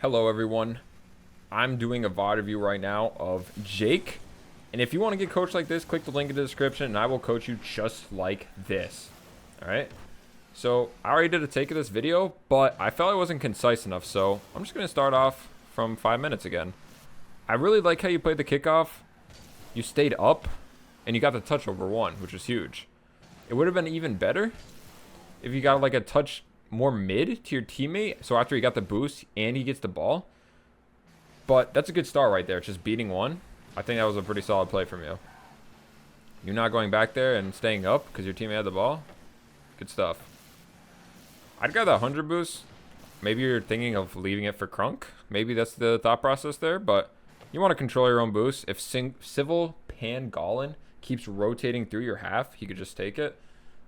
Hello everyone, I'm doing a VOD review right now of Jake, and if you want to get coached like this, click the link in the description and I will coach you just like this. Alright, so I already did a take of this video, but I felt I wasn't concise enough, so I'm just going to start off from 5 minutes again. I really like how you played the kickoff. You stayed up, and you got the touch over one, which was huge. It would have been even better if you got like a touch more mid to your teammate, so after he got the boost and he gets the ball. But that's a good start right there, just beating one. I think that was a pretty solid play from you. You're not going back there and staying up because your teammate had the ball. Good stuff. I'd grab that 100 boost. Maybe you're thinking of leaving it for Crunk. Maybe that's the thought process there, but you want to control your own boost. If Civil Pangolin keeps rotating through your half, he could just take it.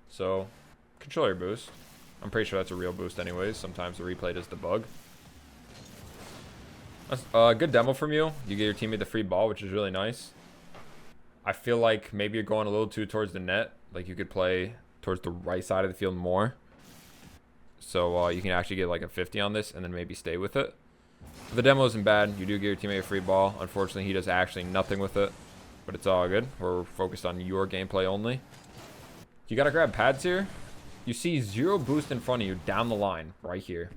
So control your boost. I'm pretty sure that's a real boost anyways. Sometimes the replay does debug. That's a good demo from you. You get your teammate the free ball, which is really nice. I feel like maybe you're going a little too towards the net. Like you could play towards the right side of the field more. So you can actually get like a 50 on this and then maybe stay with it. The demo isn't bad. You do get your teammate a free ball. Unfortunately, he does actually nothing with it. But it's all good. We're focused on your gameplay only. You got to grab pads here. You see 0 boost in front of you down the line right here.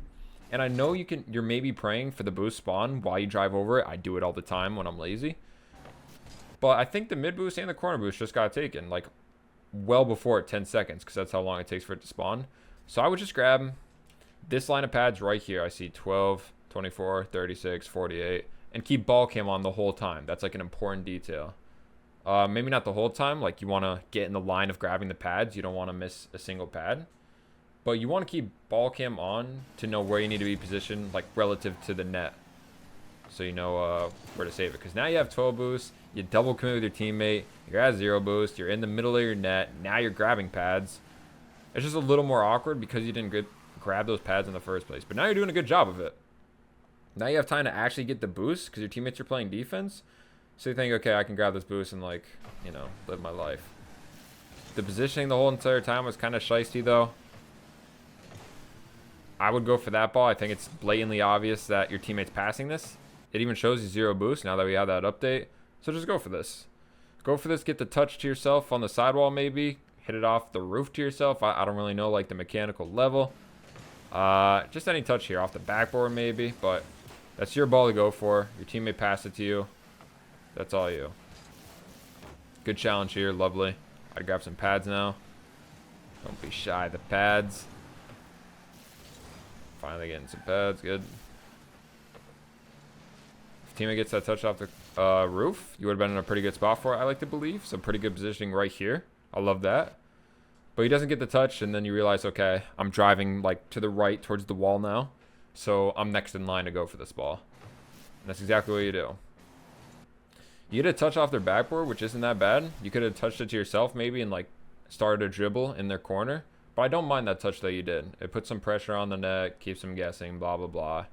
And I know you're maybe praying for the boost spawn while you drive over it. I do it all the time when I'm lazy. But I think the mid boost and the corner boost just got taken like well before 10 seconds because that's how long it takes for it to spawn. So I would just grab this line of pads right here. I see 12, 24, 36, 48. And keep ball cam on the whole time. That's like an important detail. Maybe not the whole time. Like you want to get in the line of grabbing the pads. You don't want to miss a single pad. But you want to keep ball cam on to know where you need to be positioned, like relative to the net. So you know where to save it. Because now you have 12 boosts. You double commit with your teammate. You're at 0 boost. You're in the middle of your net. Now you're grabbing pads. It's just a little more awkward because you didn't grab those pads in the first place. But now you're doing a good job of it. Now you have time to actually get the boost because your teammates are playing defense. So you think, okay, I can grab this boost and, like, you know, live my life. The positioning the whole entire time was kind of shiesty, though. I would go for that ball. I think it's blatantly obvious that your teammate's passing this. It even shows you 0 boost now that we have that update. So just go for this. Go for this. Get the touch to yourself on the sidewall, maybe. Hit it off the roof to yourself. I don't really know, like, the mechanical level. Just any touch here off the backboard, maybe. But that's your ball to go for. Your teammate passed it to you. That's all you. Good challenge here. Lovely. I'd grab some pads now. Don't be shy. The pads. Finally getting some pads. Good. If teammate gets that touch off the roof, you would have been in a pretty good spot for it, I like to believe. Some pretty good positioning right here. I love that. But he doesn't get the touch, and then you realize, okay, I'm driving like to the right towards the wall now. So I'm next in line to go for this ball. And that's exactly what you do. You get a touch off their backboard, which isn't that bad. You could have touched it to yourself maybe and like started a dribble in their corner. But I don't mind that touch that you did. It puts some pressure on the net, keeps them guessing, blah, blah, blah.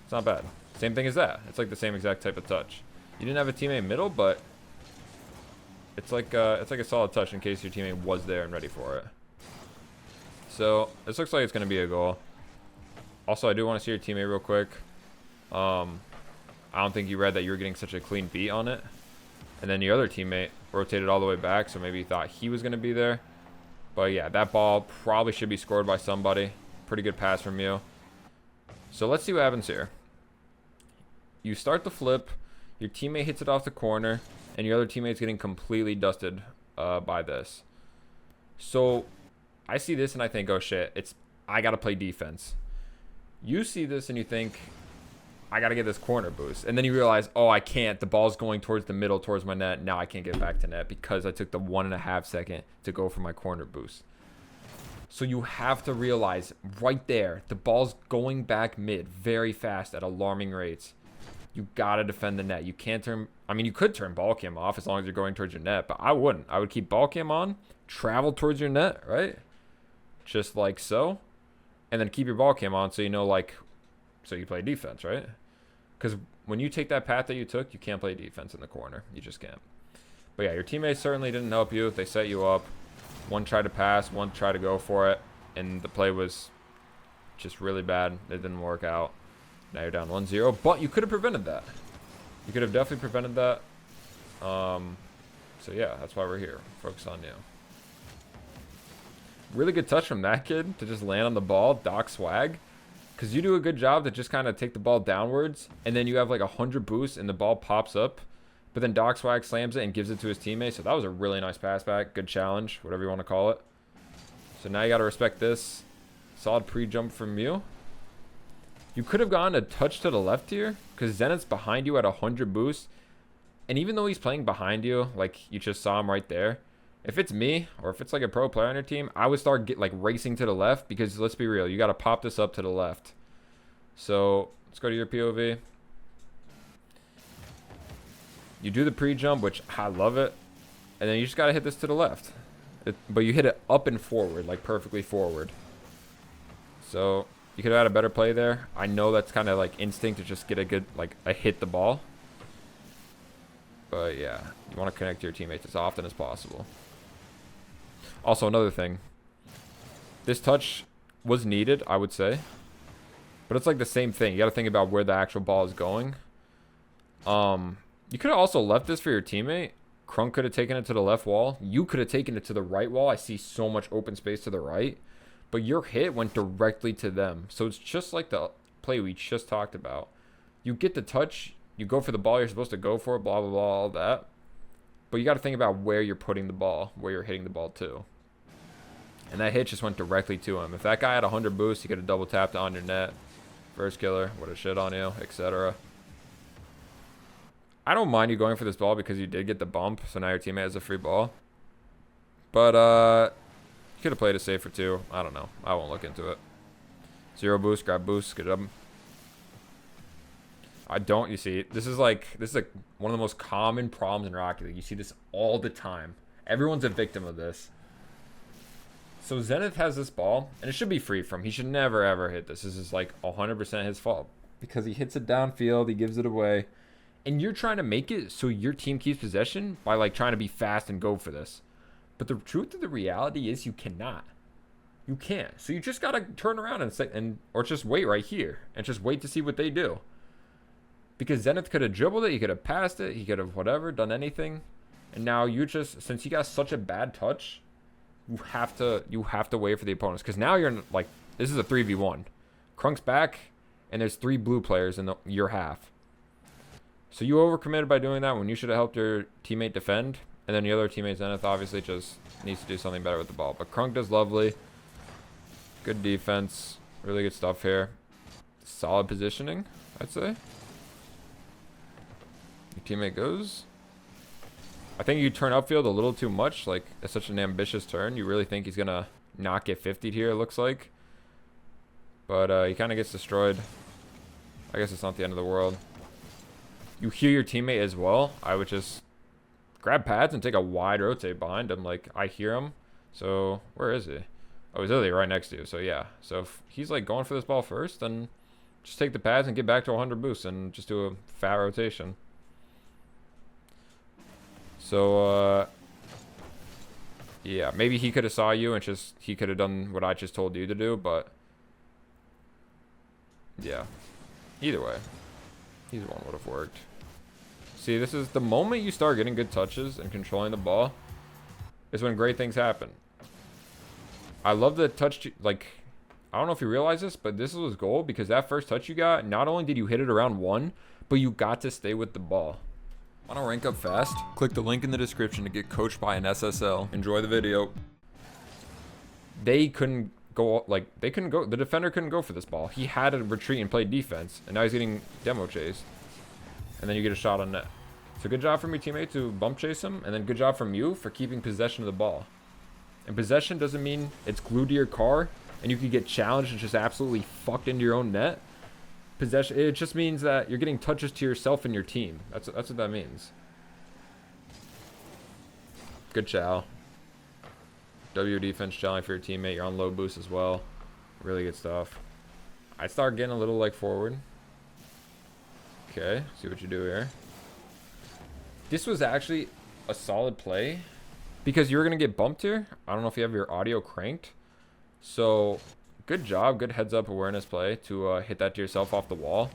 It's not bad. Same thing as that. It's like the same exact type of touch. You didn't have a teammate middle, but it's like a solid touch in case your teammate was there and ready for it. So this looks like it's going to be a goal. Also, I do want to see your teammate real quick. I don't think you read that you were getting such a clean beat on it. And then your other teammate rotated all the way back, so maybe you thought he was going to be there. But yeah, that ball probably should be scored by somebody. Pretty good pass from you. So let's see what happens here. You start the flip. Your teammate hits it off the corner. And your other teammate's getting completely dusted by this. So I see this and I think, oh shit, I got to play defense. You see this and you think, I got to get this corner boost. And then you realize, oh, I can't. The ball's going towards the middle, towards my net. Now I can't get back to net because I took the 1.5 second to go for my corner boost. So you have to realize right there, the ball's going back mid very fast at alarming rates. You got to defend the net. You can't turn, I mean, you could turn ball cam off as long as you're going towards your net, but I wouldn't. I would keep ball cam on, travel towards your net, right? Just like so. And then keep your ball cam on so you know, like, so you play defense, right? Because when you take that path that you took, you can't play defense in the corner. You just can't. But yeah, your teammates certainly didn't help you. They set you up. One tried to pass, one tried to go for it. And the play was just really bad. It didn't work out. Now you're down 1-0, but you could have prevented that. You could have definitely prevented that. So yeah, that's why we're here. Focus on you. Really good touch from that kid to just land on the ball. Doc swag. Because you do a good job to just kind of take the ball downwards. And then you have like 100 boosts and the ball pops up. But then Doc swag slams it and gives it to his teammate. So that was a really nice pass back. Good challenge. Whatever you want to call it. So now you got to respect this. Solid pre-jump from you. You could have gone a touch to the left here. Because Zenith's behind you at 100 boosts. And even though he's playing behind you, like you just saw him right there. If it's me, or if it's like a pro player on your team, I would start racing to the left. Because let's be real, you got to pop this up to the left. So let's go to your POV. You do the pre-jump, which I love it. And then you just got to hit this to the left. But you hit it up and forward, like perfectly forward. So you could have had a better play there. I know that's kind of like instinct to just get a good, like a hit the ball. But yeah, you want to connect to your teammates as often as possible. Also, another thing. This touch was needed, I would say. But it's like the same thing. You got to think about where the actual ball is going. You could have also left this for your teammate. Crunk could have taken it to the left wall. You could have taken it to the right wall. I see so much open space to the right. But your hit went directly to them. So it's just like the play we just talked about. You get the touch. You go for the ball you're supposed to go for. Blah, blah, blah, all that. But you got to think about where you're putting the ball. Where you're hitting the ball to. And that hit just went directly to him. If that guy had 100 boosts, he could have double tapped on your net. First killer. Would have shit on you, etc. I don't mind you going for this ball because you did get the bump. So now your teammate has a free ball. But, you could have played it safe for 2. I don't know. I won't look into it. 0 boost. Grab boost. Good job. I don't. You see, this is like one of the most common problems in Rocket League. You see this all the time. Everyone's a victim of this. So Zenith has this ball, and it should be free from. He should never ever hit this. This is like 100% his fault because he hits it downfield. He gives it away, and you're trying to make it so your team keeps possession by like trying to be fast and go for this. But the truth of the reality is you cannot. You can't. So you just gotta turn around and say, or just wait right here and just wait to see what they do. Because Zenith could have dribbled it, he could have passed it, he could have whatever, done anything. And now you just, since you got such a bad touch, you have to wait for the opponents. Because now you're in, like, this is a 3v1. Crunk's back, and there's 3 blue players in your half. So you overcommitted by doing that when you should have helped your teammate defend. And then the other teammate, Zenith, obviously just needs to do something better with the ball. But Crunk does lovely. Good defense. Really good stuff here. Solid positioning, I'd say. Your teammate goes. I think you turn upfield a little too much. Like, it's such an ambitious turn. You really think he's going to not get 50'd here, it looks like. But he kind of gets destroyed. I guess it's not the end of the world. You hear your teammate as well. I would just grab pads and take a wide rotate behind him. Like, I hear him. So, where is he? Oh, he's literally right next to you. So, yeah. So, if he's, like, going for this ball first, then just take the pads and get back to 100 boosts and just do a fat rotation. So, yeah, maybe he could have saw you and he could have done what I just told you to do, but yeah, either way, either one would have worked. See, this is the moment you start getting good touches and controlling the ball is when great things happen. I love the touch, like, I don't know if you realize this, but this was gold because that first touch you got, not only did you hit it around 1, but you got to stay with the ball. Want to rank up fast? Click the link in the description to get coached by an SSL. Enjoy the video. They couldn't go, like, the defender couldn't go for this ball. He had to retreat and play defense, and now he's getting demo chased. And then you get a shot on net. So good job from your teammate to bump chase him, and then good job from you for keeping possession of the ball. And possession doesn't mean it's glued to your car, and you could get challenged and just absolutely fucked into your own net. Possession, it just means that you're getting touches to yourself and your team. That's what that means. Good chow. W defense challenge for your teammate. You're on low boost as well. Really good stuff. I start getting a little like forward. Okay, see what you do here. This was actually a solid play because you were gonna get bumped here. I don't know if you have your audio cranked. So good job, good heads up awareness play to hit that to yourself off the wall.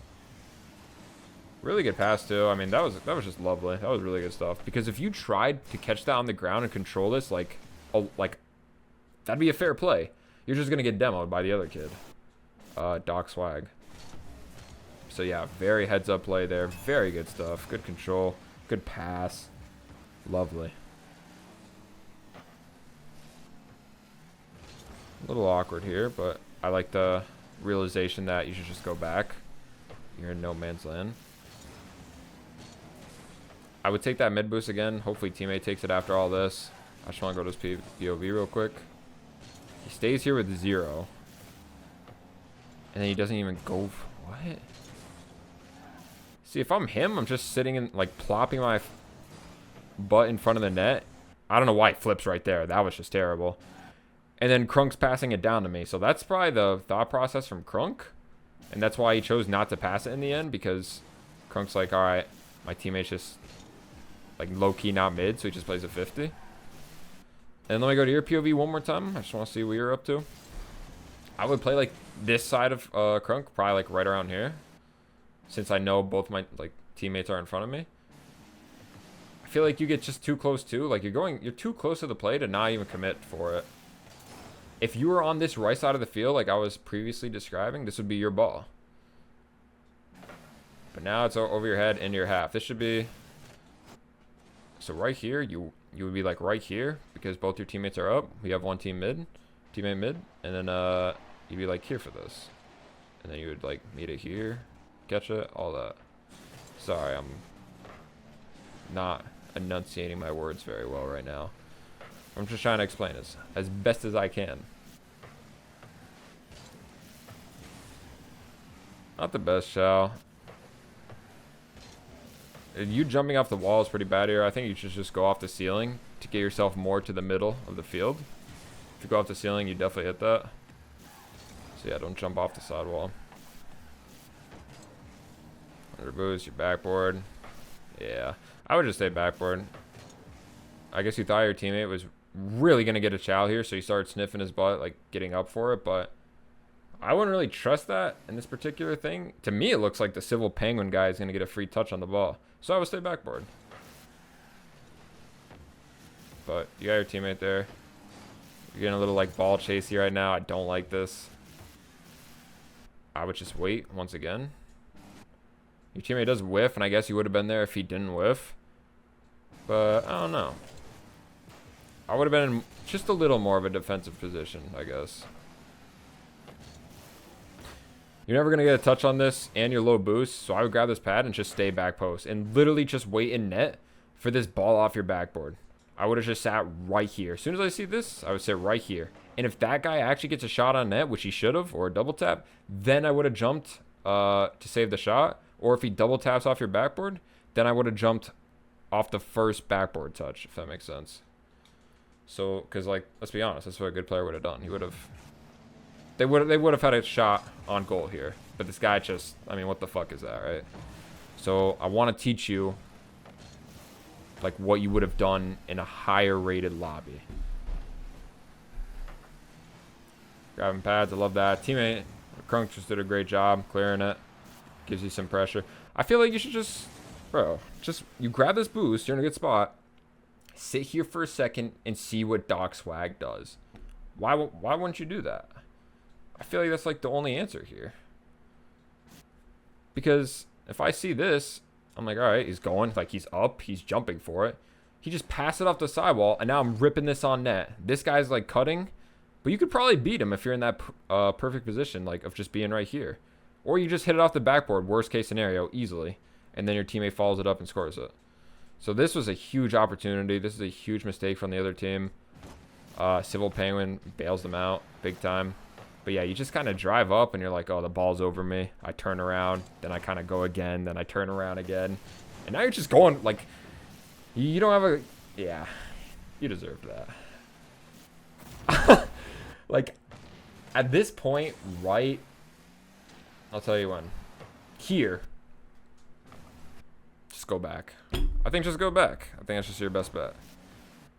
Really good pass too. I mean, that was just lovely. That was really good stuff. Because if you tried to catch that on the ground and control this, like that'd be a fair play. You're just gonna get demoed by the other kid. Doc Swag. So yeah, very heads up play there. Very good stuff. Good control. Good pass. Lovely. A little awkward here, but I like the realization that you should just go back. You're in no man's land. I would take that mid boost again. Hopefully teammate takes it after all this. I just want to go to his POV real quick. He stays here with 0. And then he doesn't even go. What? See, if I'm him, I'm just sitting and like plopping my butt in front of the net. I don't know why he flips right there. That was just terrible. And then Crunk's passing it down to me. So that's probably the thought process from Crunk. And that's why he chose not to pass it in the end. Because Crunk's like, all right, my teammate's just like low-key not mid. So he just plays a 50. And let me go to your POV one more time. I just want to see what you're up to. I would play like this side of Crunk. Probably like right around here. Since I know both my like teammates are in front of me. I feel like you get just too close too. Like you're too close to the play to not even commit for it. If you were on this right side of the field, like I was previously describing, this would be your ball. But now it's over your head into your half. This should be... So right here, you would be like right here because both your teammates are up. We have one teammate mid, and then you'd be like here for this. And then you would like meet it here, catch it, all that. Sorry, I'm not enunciating my words very well right now. I'm just trying to explain this as best as I can. Not the best, Shao. You jumping off the wall is pretty bad here. I think you should just go off the ceiling to get yourself more to the middle of the field. If you go off the ceiling, you definitely hit that. So yeah, don't jump off the side wall. Under boost, your backboard. Yeah, I would just stay backboard. I guess you thought your teammate was really going to get a chow here, so you started sniffing his butt, like getting up for it, but I wouldn't really trust that in this particular thing. To me, it looks like the Civil Penguin guy is going to get a free touch on the ball, so I would stay backboard. But you got your teammate there. You're getting a little like ball chasey right now. I don't like this. I would just wait once again. Your teammate does whiff, and I guess you would have been there if he didn't whiff. But I don't know. I would have been in just a little more of a defensive position, I guess. You're never going to get a touch on this and your low boost, so I would grab this pad and just stay back post and literally just wait in net for this ball off your backboard. I would have just sat right here. As soon as I see this, I would sit right here. And if that guy actually gets a shot on net, which he should have, or a double tap, then I would have jumped to save the shot. Or if he double taps off your backboard, then I would have jumped off the first backboard touch, if that makes sense. So, because like, let's be honest, that's what a good player would have done. He would have, they would have had a shot on goal here. But this guy just, I mean, what the fuck is that, right? So I want to teach you like what you would have done in a higher rated lobby. Grabbing pads, I love that. Teammate Crunk just did a great job clearing it. Gives you some pressure. I feel like you should just, bro, just you grab this boost, you're in a good spot. Sit here for a second and see what Doc Swag does. Why wouldn't you do that? I feel like that's like the only answer here. Because if I see this, I'm like, all right, he's going, like he's up, he's jumping for it. He just passed it off the sidewall, and now I'm ripping this on net. This guy's like cutting, but you could probably beat him if you're in that perfect position, like of just being right here. Or you just hit it off the backboard, worst case scenario, easily. And then your teammate follows it up and scores it. So this was a huge opportunity. This is a huge mistake from the other team. Civil Penguin bails them out big time. But yeah, you just kind of drive up and you're like, oh, the ball's over me. I turn around, then I kind of go again, then I turn around again. And now you're just going, like, you don't have a... Yeah, you deserved that. Like, at this point, right... I'll tell you when. Here. Just go back. I think just go back. I think that's just your best bet.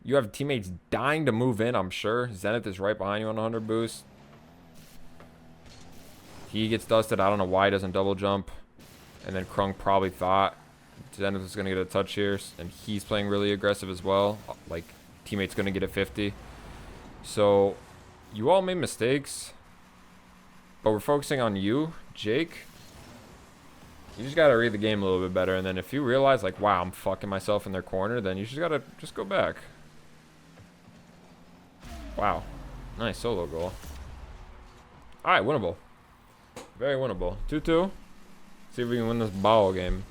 You have teammates dying to move in, I'm sure. Zenith is right behind you on 100 boost. He gets dusted. I don't know why he doesn't double jump. And then Krung probably thought Zenith was going to get a touch here, and he's playing really aggressive as well. Like, teammate's going to get a 50. So, you all made mistakes, but we're focusing on you, Jake. You just got to read the game a little bit better, and then if you realize, like, wow, I'm fucking myself in their corner, then you just got to just go back. Wow. Nice solo goal. Alright, winnable. Very winnable. 2-2. See if we can win this ball game.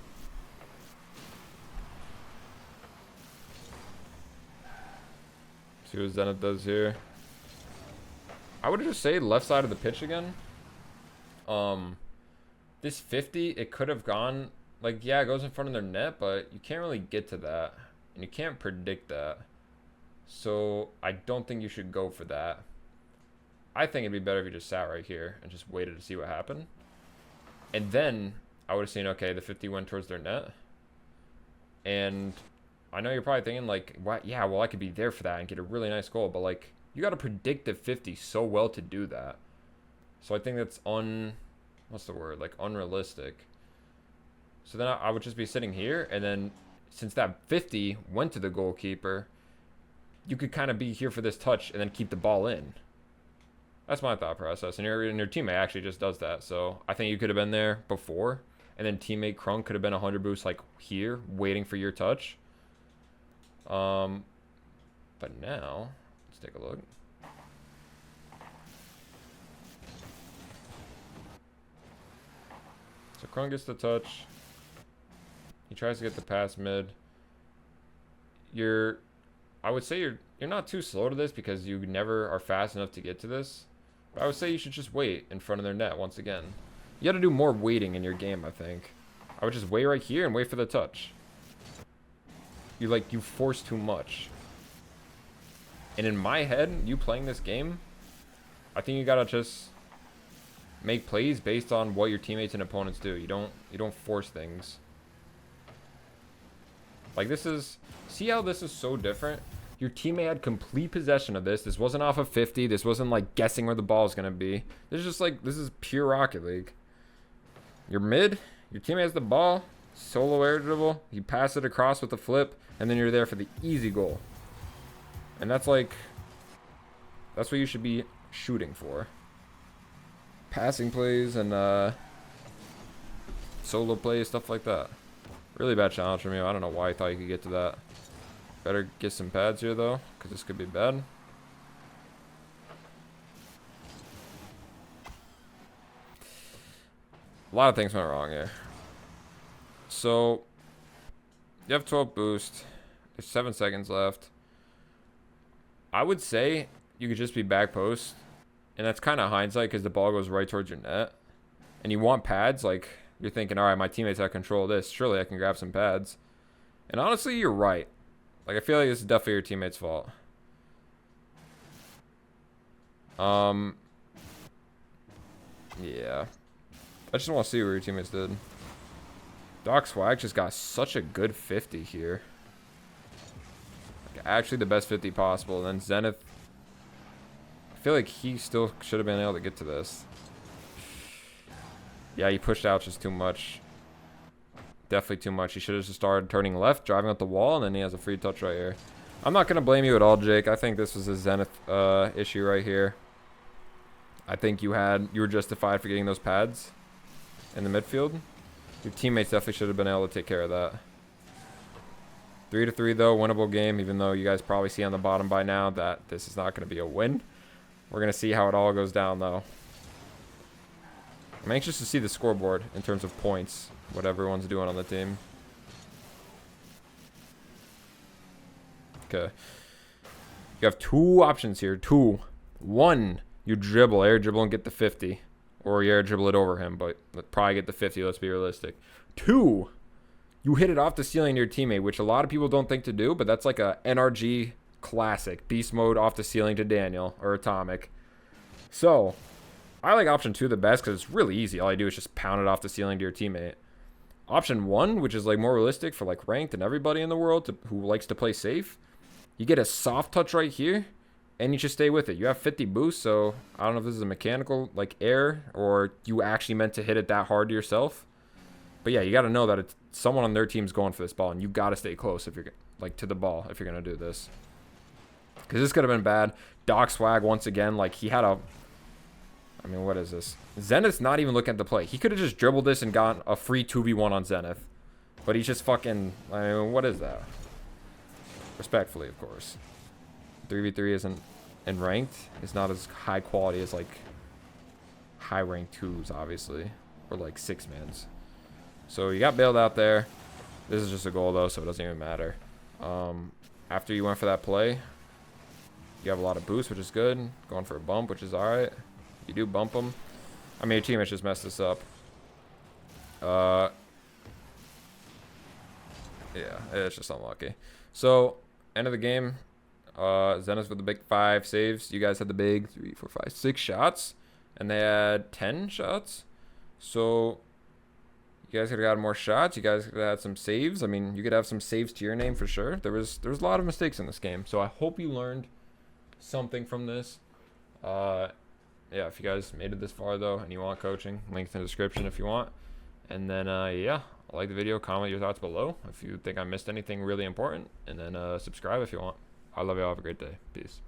See what Zenith does here. I would just say left side of the pitch again. This 50, it could have gone, like, yeah, it goes in front of their net, but you can't really get to that. And you can't predict that. So I don't think you should go for that. I think it'd be better if you just sat right here and just waited to see what happened. And then I would have seen, okay, the 50 went towards their net. And I know you're probably thinking, like, what? Yeah, well, I could be there for that and get a really nice goal. But, like, you got to predict the 50 so well to do that. So I think that's what's the word? Like, unrealistic. So then I would just be sitting here. And then since that 50 went to the goalkeeper, you could kind of be here for this touch and then keep the ball in. That's my thought process. And your teammate actually just does that. So I think you could have been there before. And then teammate Krunk could have been 100 boost like here, waiting for your touch. But now, let's take a look. So Krunk gets the touch. He tries to get the pass mid. I would say you're not too slow to this because you never are fast enough to get to this. But I would say you should just wait in front of their net once again. You got to do more waiting in your game, I think. I would just wait right here and wait for the touch. You force too much. And in my head, you playing this game, I think you got to just make plays based on what your teammates and opponents do. You don't force things. Like see how this is so different? Your teammate had complete possession of this. This wasn't off of 50. This wasn't like guessing where the ball is going to be. This is just like, this is pure Rocket League. You're mid. Your teammate has the ball. Solo air dribble. You pass it across with a flip. And then you're there for the easy goal. And that's what you should be shooting for. Passing plays and solo plays, stuff like that. Really bad challenge from you. I don't know why I thought you could get to that. Better get some pads here, though, because this could be bad. A lot of things went wrong here. So, you have 12 boost. There's 7 seconds left. I would say you could just be back post. And that's kind of hindsight because the ball goes right towards your net. And you want pads, like, you're thinking, all right, my teammates have control of this. Surely I can grab some pads. And honestly, you're right. Like, I feel like this is definitely your teammate's fault. Yeah. I just want to see what your teammates did. Doc Swag just got such a good 50 here. Like, actually the best 50 possible. And then Zenith, I feel like he still should have been able to get to this. Yeah, he pushed out just too much. Definitely too much. He should have just started turning left, driving up the wall, and then he has a free touch right here. I'm not going to blame you at all, Jake. I think this was a Zenith issue right here. I think you were justified for getting those pads in the midfield. Your teammates definitely should have been able to take care of that. 3-3 though, winnable game, even though you guys probably see on the bottom by now that this is not going to be a win. We're going to see how it all goes down though. I'm anxious to see the scoreboard in terms of points, what everyone's doing on the team. Okay. You have 2 options here. 2. 1, you dribble, air dribble and get the 50. Or you air dribble it over him, but probably get the 50, let's be realistic. 2, you hit it off the ceiling to your teammate, which a lot of people don't think to do, but that's like a NRG classic. Beast mode off the ceiling to Daniel, or Atomic. So, I like option 2 the best because it's really easy. All I do is just pound it off the ceiling to your teammate. Option 1, which is like more realistic for like ranked and everybody in the world who likes to play safe. You get a soft touch right here, and you just stay with it. You have 50 boost, so I don't know if this is a mechanical like error or you actually meant to hit it that hard to yourself. But yeah, you got to know that it's someone on their team's going for this ball, and you got to stay close if you're like to the ball if you're gonna do this. Because this could have been bad. Doc Swag once again, like he had a. I mean, what is this? Zenith's not even looking at the play. He could have just dribbled this and gotten a free 2v1 on Zenith. But he's just fucking. I mean, what is that? Respectfully, of course. 3v3 isn't in ranked. It's not as high quality as like high ranked 2s, obviously, or like 6-mans. So you got bailed out there. This is just a goal though, so it doesn't even matter. After you went for that play, you have a lot of boost, which is good. Going for a bump, which is all right. You do bump them. I mean, your teammates just messed this up. Yeah, it's just unlucky. So, end of the game. Zenith with the big 5 saves. You guys had the big 3, 4, 5, 6 shots. And they had 10 shots. So, you guys could have gotten more shots. You guys could have had some saves. I mean, you could have some saves to your name for sure. There was a lot of mistakes in this game. So, I hope you learned something from this. Yeah, if you guys made it this far though and you want coaching, links in the description if you want. And then yeah, like the video, comment your thoughts below if you think I missed anything really important, and then subscribe if you want. I love y'all. Have a great day. Peace.